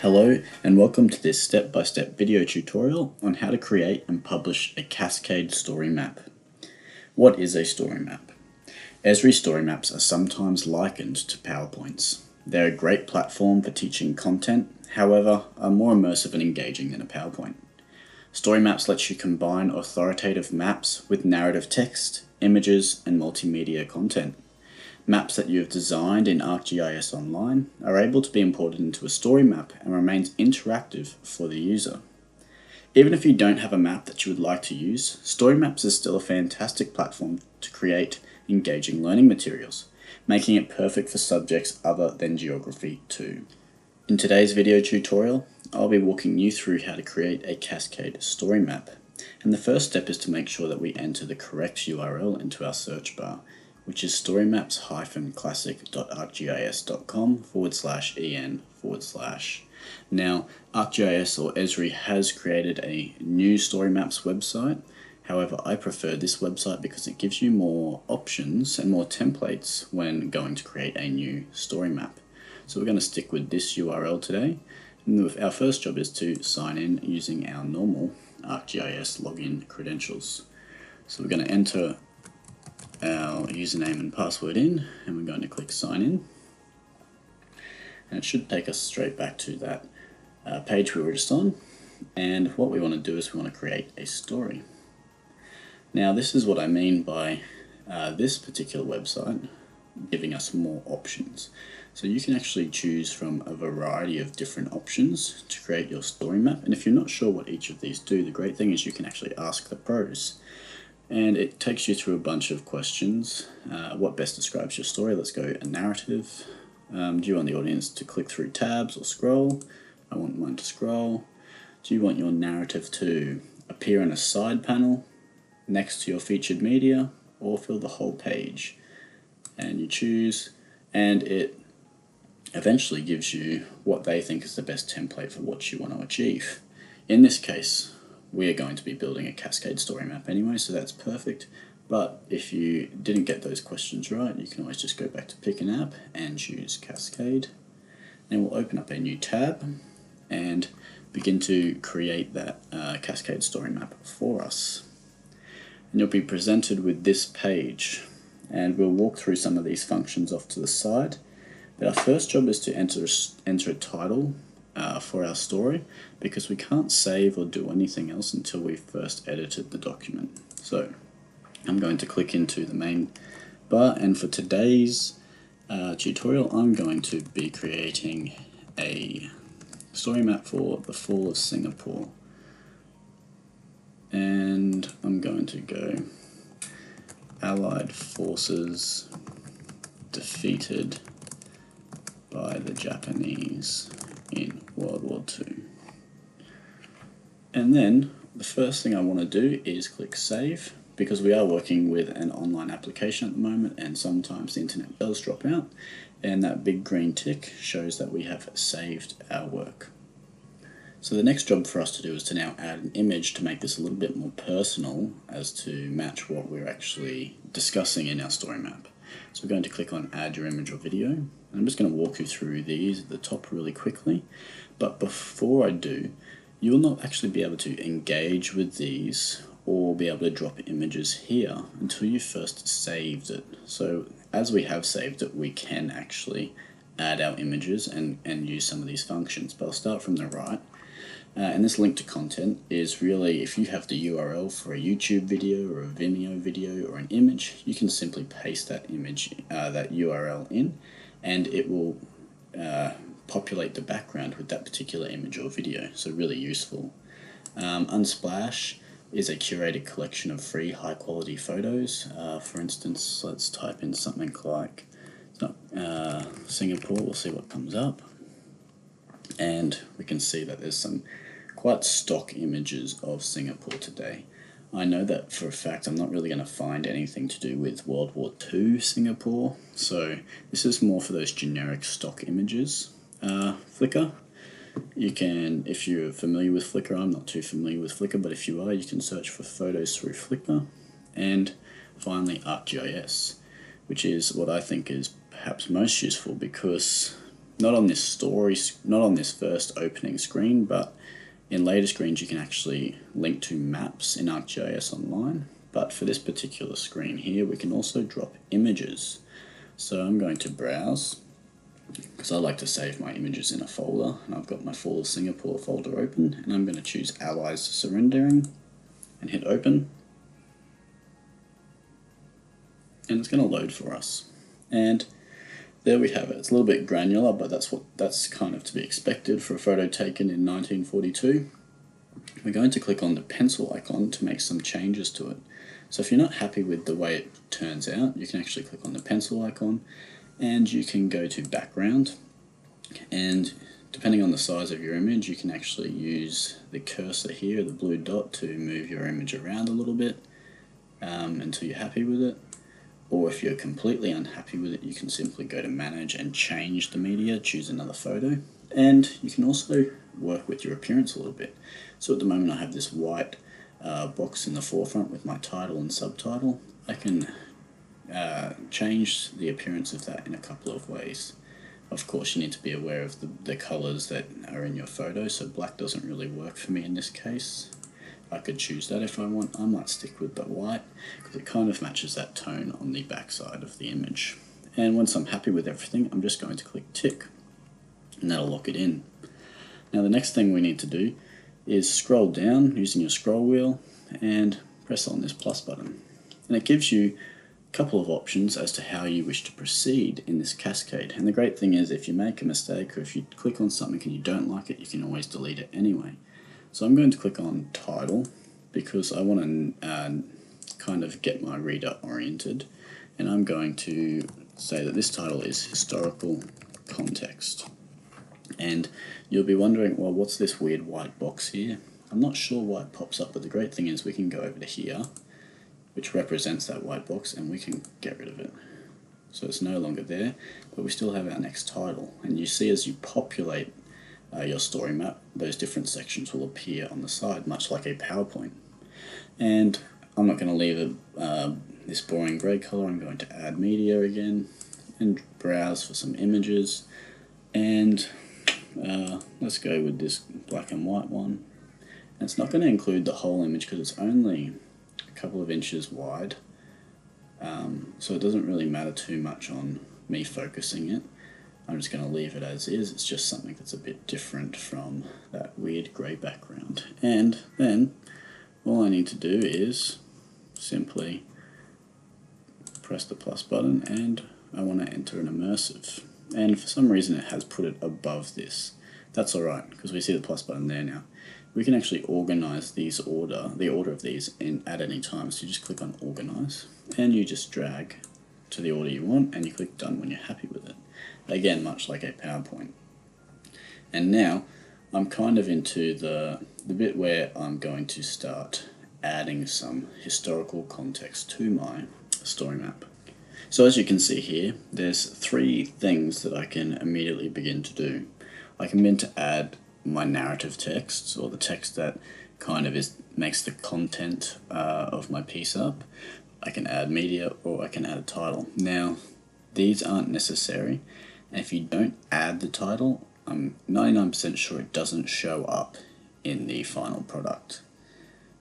Hello and welcome to this step-by-step video tutorial on how to create and publish a Cascade story map. What is a story map? Esri story maps are sometimes likened to PowerPoints. They're a great platform for teaching content, however, are more immersive and engaging than a PowerPoint. Story maps lets you combine authoritative maps with narrative text, images, and multimedia content. Maps that you have designed in ArcGIS Online are able to be imported into a story map and remains interactive for the user. Even if you don't have a map that you would like to use, StoryMaps is still a fantastic platform to create engaging learning materials, making it perfect for subjects other than geography too. In today's video tutorial, I'll be walking you through how to create a Cascade story map. And the first step is to make sure that we enter the correct URL into our search bar, which is storymaps-classic.arcgis.com/en/. Now, ArcGIS or Esri has created a new StoryMaps website. However, I prefer this website because it gives you more options and more templates when going to create a new story map. So we're going to stick with this URL today. And our first job is to sign in using our normal ArcGIS login credentials. So we're going to enter our username and password in, and we're going to click sign in, and it should take us straight back to that page we were just on. And what we want to do is we want to create a story. Now this is what I mean by this particular website giving us more options. So you can actually choose from a variety of different options to create your story map, and if you're not sure what each of these do, the great thing is you can actually ask the pros. And it takes you through a bunch of questions. What best describes your story? Let's go a narrative. Do you want the audience to click through tabs or scroll? I want mine to scroll. Do you want your narrative to appear in a side panel next to your featured media, or fill the whole page? And you choose, and it eventually gives you what they think is the best template for what you want to achieve. In this case, we are going to be building a Cascade story map anyway, so that's perfect. But if you didn't get those questions right, you can always just go back to pick an app and choose Cascade. And we'll open up a new tab and begin to create that Cascade story map for us. And you'll be presented with this page, and we'll walk through some of these functions off to the side. But our first job is to enter a title for our story, because we can't save or do anything else until we've first edited the document. So I'm going to click into the main bar, and for today's tutorial I'm going to be creating a story map for the fall of Singapore, and I'm going to go Allied forces defeated by the Japanese in World War II. And then the first thing I want to do is click save, because we are working with an online application at the moment and sometimes the internet does drop out, and that big green tick shows that we have saved our work. So the next job for us to do is to now add an image to make this a little bit more personal as to match what we're actually discussing in our story map. So we're going to click on add your image or video, and I'm just going to walk you through these at the top really quickly. But before I do, you will not actually be able to engage with these or be able to drop images here until you first saved it. So as we have saved it, we can actually add our images and use some of these functions. But I'll start from the right. And this link to content is really, if you have the URL for a YouTube video or a Vimeo video or an image, you can simply paste that image, that URL in, and it will populate the background with that particular image or video. So really useful. Unsplash is a curated collection of free high quality photos. For instance, let's type in something like Singapore, we'll see what comes up. And we can see that there's some quite stock images of Singapore today. I know that for a fact I'm not really going to find anything to do with World War II Singapore, so this is more for those generic stock images. Flickr, you can, if you're familiar with Flickr, I'm not too familiar with Flickr, but if you are, you can search for photos through Flickr. And finally ArcGIS, which is what I think is perhaps most useful, because not on this first opening screen, but in later screens you can actually link to maps in ArcGIS Online. But for this particular screen here, we can also drop images. So I'm going to browse, because I like to save my images in a folder, and I've got my full Singapore folder open, and I'm going to choose Allies Surrendering and hit open, and it's going to load for us. And there we have it. It's a little bit granular, but that's kind of to be expected for a photo taken in 1942. We're going to click on the pencil icon to make some changes to it. So if you're not happy with the way it turns out, you can actually click on the pencil icon, and you can go to background, and depending on the size of your image, you can actually use the cursor here, the blue dot, to move your image around a little bit until you're happy with it. Or if you're completely unhappy with it, you can simply go to manage and change the media, choose another photo, and you can also work with your appearance a little bit. So at the moment I have this white box in the forefront with my title and subtitle. I can change the appearance of that in a couple of ways. Of course, you need to be aware of the colours that are in your photo, so black doesn't really work for me in this case. I could choose that if I want. I might stick with the white because it kind of matches that tone on the back side of the image. And once I'm happy with everything, I'm just going to click tick, and that'll lock it in. Now the next thing we need to do is scroll down using your scroll wheel and press on this plus button. And it gives you a couple of options as to how you wish to proceed in this cascade. And the great thing is, if you make a mistake or if you click on something and you don't like it, you can always delete it anyway. So I'm going to click on title because I want to kind of get my reader oriented, and I'm going to say that this title is historical context. And you'll be wondering, well, what's this weird white box here? I'm not sure why it pops up, but the great thing is we can go over to here, which represents that white box, and we can get rid of it. So it's no longer there, but we still have our next title. And you see, as you populate your story map, those different sections will appear on the side, much like a PowerPoint. And I'm not going to leave it this boring grey colour. I'm going to add media again and browse for some images, and let's go with this black and white one. And it's not going to include the whole image because it's only a couple of inches wide, so it doesn't really matter too much on me focusing it. I'm just going to leave it as is. It's just something that's a bit different from that weird grey background. And then all I need to do is simply press the plus button, and I want to enter an immersive. And for some reason it has put it above this. That's alright, because we see the plus button there now. We can actually organise the order of these at any time. So you just click on organise, and you just drag to the order you want, and you click done when you're happy with it. Again, much like a PowerPoint. And now I'm kind of into the bit where I'm going to start adding some historical context to my story map. So as you can see here, there's 3 things that I can immediately begin to do. I can begin to add my narrative text, or the text that kind of makes the content of my piece up. I can add media, or I can add a title. Now, these aren't necessary, and if you don't add the title, I'm 99% sure it doesn't show up in the final product.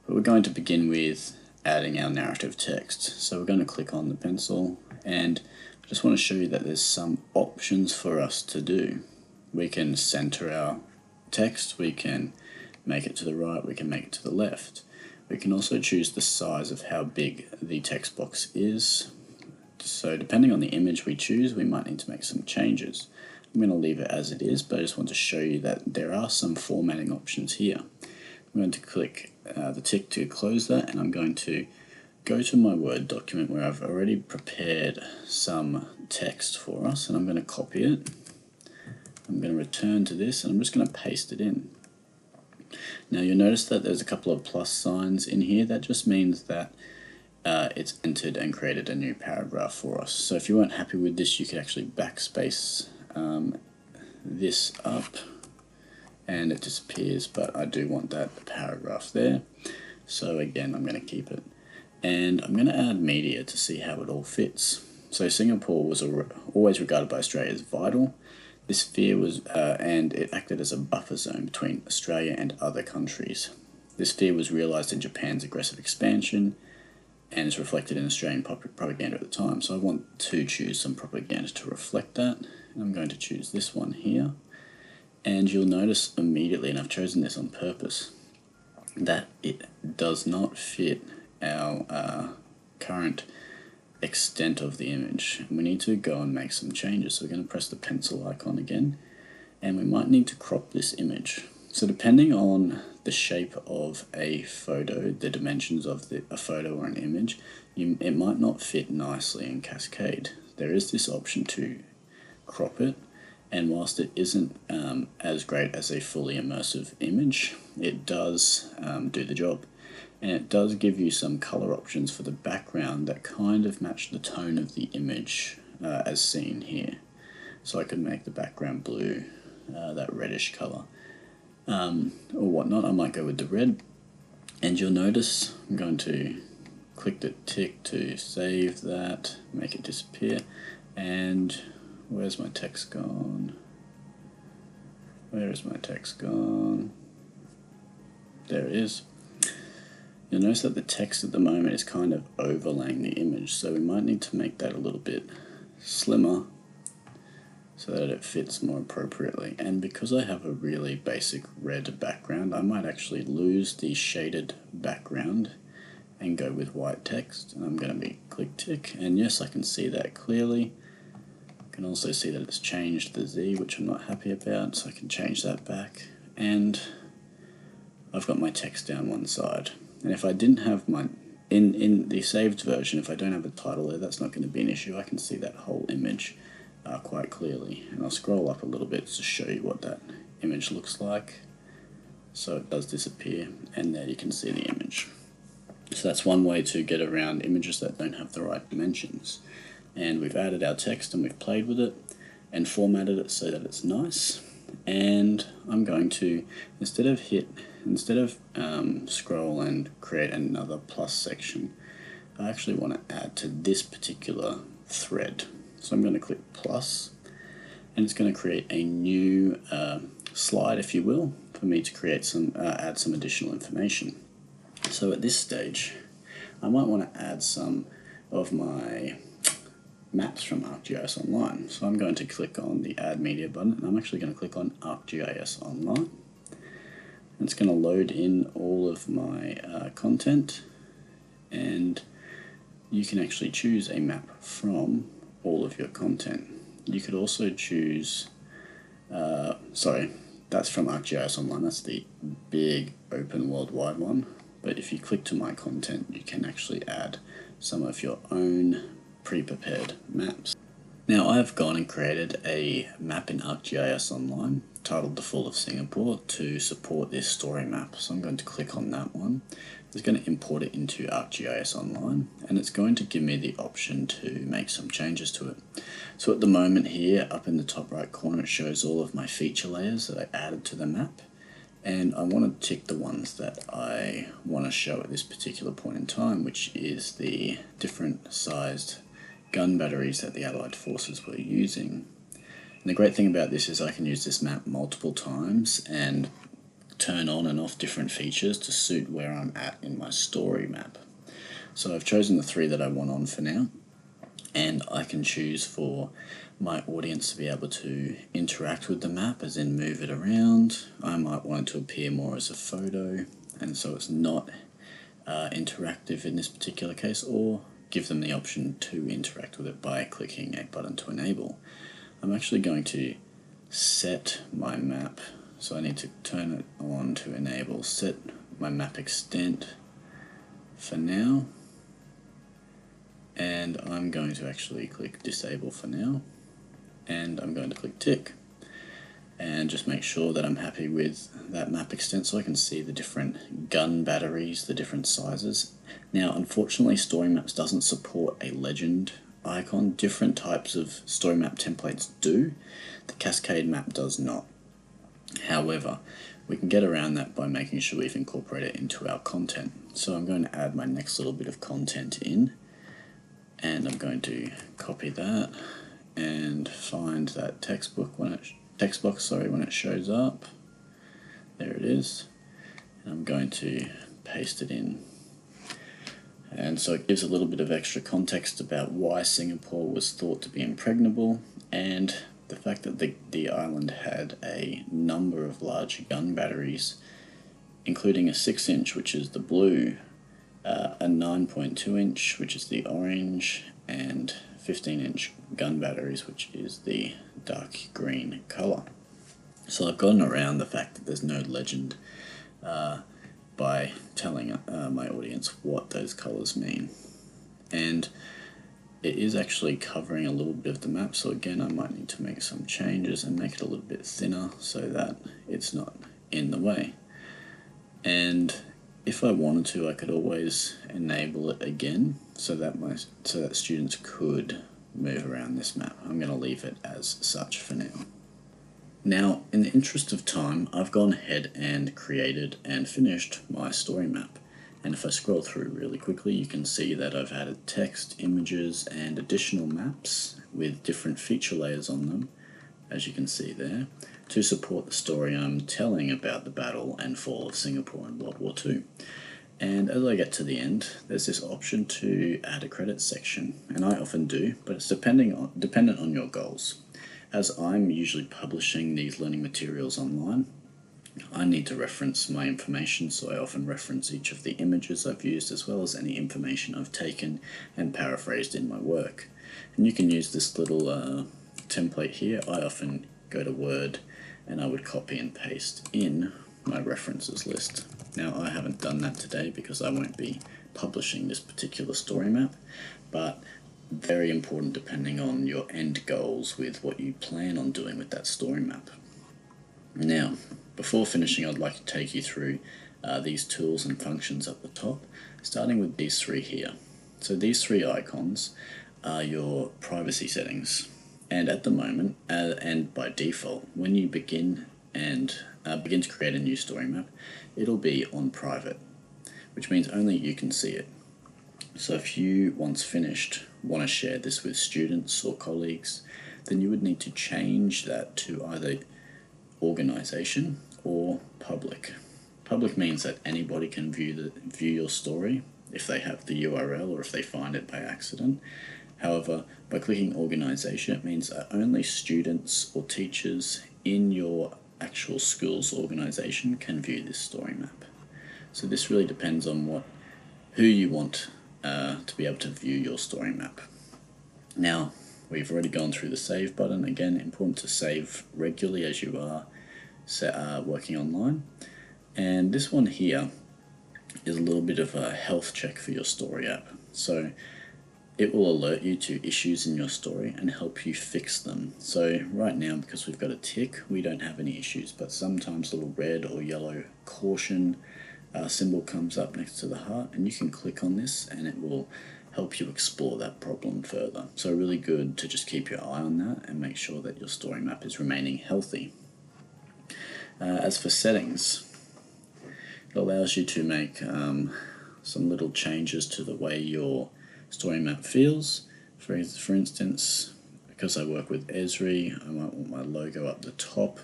But we're going to begin with adding our narrative text. So we're going to click on the pencil, and I just want to show you that there's some options for us to do. We can center our text, we can make it to the right, we can make it to the left. We can also choose the size of how big the text box is. So depending on the image we choose, we might need to make some changes. I'm going to leave it as it is, but I just want to show you that there are some formatting options here. I'm going to click the tick to close that, and I'm going to go to my Word document where I've already prepared some text for us, and I'm going to copy it. I'm going to return to this, and I'm just going to paste it in. Now you'll notice that there's a couple of plus signs in here. That just means that it's entered and created a new paragraph for us. So if you weren't happy with this, you could actually backspace this up and it disappears, but I do want that paragraph there. So again, I'm going to keep it. And I'm going to add media to see how it all fits. So Singapore was always regarded by Australia as vital. This sphere was, and it acted as a buffer zone between Australia and other countries. This fear was realised in Japan's aggressive expansion and is reflected in Australian propaganda at the time. So I want to choose some propaganda to reflect that. And I'm going to choose this one here. And you'll notice immediately, and I've chosen this on purpose, that it does not fit our current extent of the image. And we need to go and make some changes. So we're going to press the pencil icon again, and we might need to crop this image. So depending on the shape of a photo, the dimensions of a photo or an image, it might not fit nicely in Cascade. There is this option to crop it, and whilst it isn't as great as a fully immersive image, it does do the job. And it does give you some color options for the background that kind of match the tone of the image as seen here. So I could make the background blue, that reddish color. Or whatnot. I might go with the red, and you'll notice I'm going to click the tick to save that, make it disappear, and where's my text gone? Where is my text gone? There it is. You'll notice that the text at the moment is kind of overlaying the image, so we might need to make that a little bit slimmer so that it fits more appropriately. And because I have a really basic red background, I might actually lose the shaded background and go with white text. And I'm going to be click tick, and yes, I can see that clearly. I can also see that it's changed the Z, which I'm not happy about, so I can change that back. And I've got my text down one side. And if I didn't have my, in the saved version, if I don't have a title there, that's not going to be an issue. I can see that whole image quite clearly, and I'll scroll up a little bit to show you what that image looks like. So it does disappear, and there you can see the image. So that's one way to get around images that don't have the right dimensions. And we've added our text and we've played with it and formatted it so that it's nice. And I'm going to, instead of scroll and create another plus section, I actually want to add to this particular thread. So I'm going to click plus, and it's going to create a new slide, if you will, for me to create add some additional information. So at this stage, I might want to add some of my maps from ArcGIS Online. So I'm going to click on the Add Media button, and I'm actually going to click on ArcGIS Online. And it's going to load in all of my content, and you can actually choose a map from all of your content. You could also choose, sorry, that's from ArcGIS Online, that's the big open worldwide one. But if you click to my content, you can actually add some of your own pre-prepared maps. Now I've gone and created a map in ArcGIS Online titled The Fall of Singapore to support this story map. So I'm going to click on that one. It's going to import it into ArcGIS Online, and it's going to give me the option to make some changes to it. So at the moment here, up in the top right corner, it shows all of my feature layers that I added to the map, and I want to tick the ones that I want to show at this particular point in time, which is the different sized gun batteries that the Allied forces were using. And the great thing about this is I can use this map multiple times and turn on and off different features to suit where I'm at in my story map. So I've chosen the 3 that I want on for now, and I can choose for my audience to be able to interact with the map, as in move it around. I might want it to appear more as a photo, and so it's not interactive in this particular case, or give them the option to interact with it by clicking a button to enable. I'm actually going to set my map, so I need to turn it on to enable, set my map extent for now, and I'm going to actually click disable for now, and I'm going to click tick, and just make sure that I'm happy with that map extent so I can see the different gun batteries, the different sizes. Now unfortunately StoryMaps doesn't support a legend icon. Different types of story map templates do. The Cascade map does not. However, we can get around that by making sure we've incorporated it into our content. So I'm going to add my next little bit of content in, and I'm going to copy that and find that text box when it shows up. There it is. And I'm going to paste it in. And so it gives a little bit of extra context about why Singapore was thought to be impregnable, and the fact that the island had a number of large gun batteries, including a 6-inch, which is the blue, a 9.2 inch, which is the orange, and 15-inch gun batteries, which is the dark green colour. So I've gotten around the fact that there's no legend by telling my audience what those colours mean. And it is actually covering a little bit of the map, so again I might need to make some changes and make it a little bit thinner so that it's not in the way. And if I wanted to, I could always enable it again so that students could move around this map. I'm going to leave it as such for now. Now, in the interest of time, I've gone ahead and created and finished my story map. And if I scroll through really quickly, you can see that I've added text, images, and additional maps with different feature layers on them, as you can see there, to support the story I'm telling about the battle and fall of Singapore in World War II. And as I get to the end, there's this option to add a credits section, and I often do, but it's dependent on your goals. As I'm usually publishing these learning materials online, I need to reference my information, so I often reference each of the images I've used as well as any information I've taken and paraphrased in my work. And you can use this little template here. I often go to Word and I would copy and paste in my references list. Now I haven't done that today because I won't be publishing this particular story map, but very important depending on your end goals with what you plan on doing with that story map. Now, before finishing, I'd like to take you through these tools and functions at the top, starting with these three here. So these three icons are your privacy settings, and at the moment, and by default, when you begin to create a new story map, it'll be on private, which means only you can see it. So if you, once finished, want to share this with students or colleagues, then you would need to change that to either organization or public. Public means that anybody can view your story if they have the URL or if they find it by accident. However, by clicking organization, it means that only students or teachers in your actual school's organization can view this story map. So this really depends on who you want to be able to view your story map. Now, we've already gone through the save button. Again, important to save regularly as you are working online. And this one here is a little bit of a health check for your story app. So it will alert you to issues in your story and help you fix them. So right now, because we've got a tick, we don't have any issues, but sometimes a little red or yellow caution symbol comes up next to the heart, and you can click on this and it will help you explore that problem further. So really good to just keep your eye on that and make sure that your story map is remaining healthy. As for settings, it allows you to make some little changes to the way your story map feels. For instance, because I work with Esri, I might want my logo up the top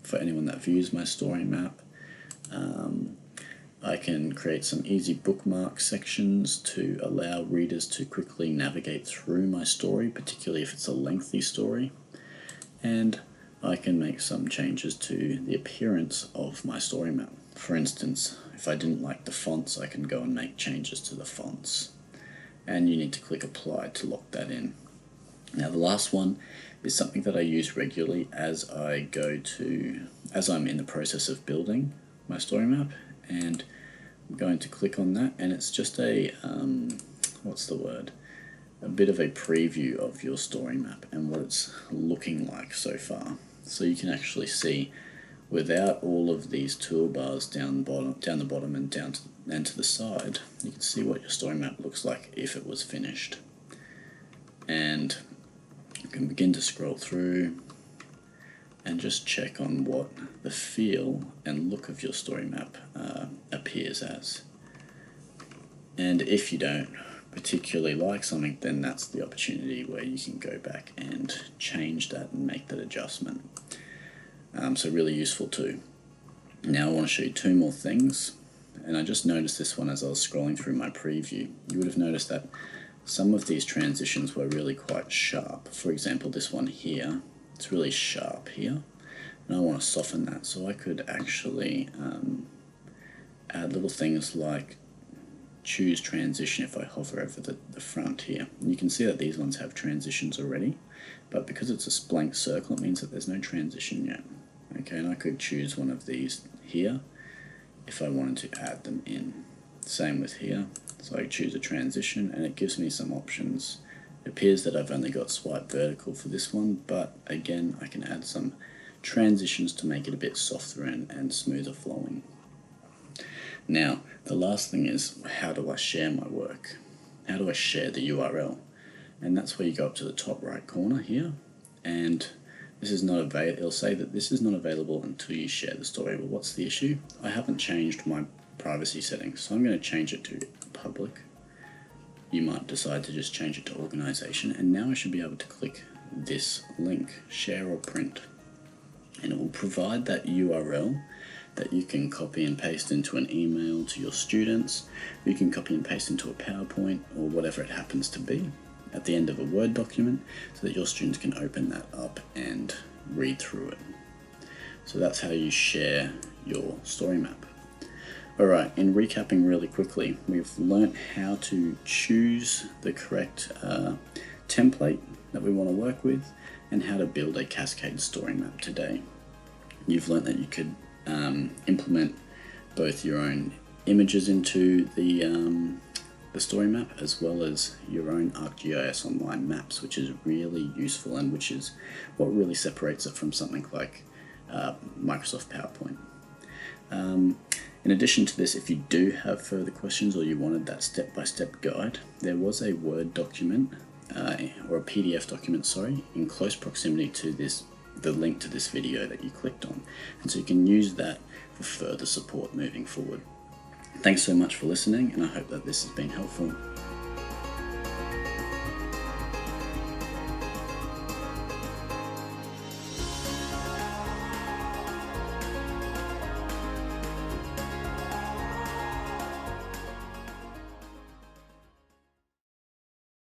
for anyone that views my story map. I can create some easy bookmark sections to allow readers to quickly navigate through my story, particularly if it's a lengthy story. And I can make some changes to the appearance of my story map. For instance, if I didn't like the fonts, I can go and make changes to the fonts. And you need to click apply to lock that in. Now the last one is something that I use regularly as I'm in the process of building my story map, and I'm going to click on that, and it's just a bit of a preview of your story map and what it's looking like so far. So you can actually see, without all of these toolbars down the bottom and down to the side, you can see what your story map looks like if it was finished. And you can begin to scroll through and just check on what the feel and look of your story map appears as. And if you don't particularly like something, then that's the opportunity where you can go back and change that and make that adjustment. So really useful too. Now I want to show you two more things, and I just noticed this one as I was scrolling through my preview. You would have noticed that some of these transitions were really quite sharp. For example, this one here, it's really sharp here, and I want to soften that. So I could actually add little things like choose transition if I hover over the front here. And you can see that these ones have transitions already, but because it's a blank circle, it means that there's no transition yet. Okay, and I could choose one of these here if I wanted to add them in. Same with here. So I choose a transition and it gives me some options. It appears that I've only got swipe vertical for this one, but again, I can add some transitions to make it a bit softer and smoother flowing. Now, the last thing is, how do I share my work? How do I share the URL? And that's where you go up to the top right corner here, and this is not available. It'll say that this is not available until you share the story. Well, what's the issue? I haven't changed my privacy settings, so I'm going to change it to public. You might decide to just change it to organization, and now I should be able to click this link, share or print, and it will provide that URL that you can copy and paste into an email to your students. You can copy and paste into a PowerPoint or whatever it happens to be at the end of a Word document, so that your students can open that up and read through it. So that's how you share your story map. Alright, in recapping really quickly, we've learnt how to choose the correct template that we want to work with and how to build a Cascade story map today. You've learnt that you could implement both your own images into the story map as well as your own ArcGIS online maps, which is really useful and which is what really separates it from something like Microsoft PowerPoint. In addition to this, if you do have further questions or you wanted that step-by-step guide, there was a Word document or a PDF document, sorry, in close proximity to the link to this video that you clicked on, and so you can use that for further support moving forward. Thanks so much for listening, and I hope that this has been helpful.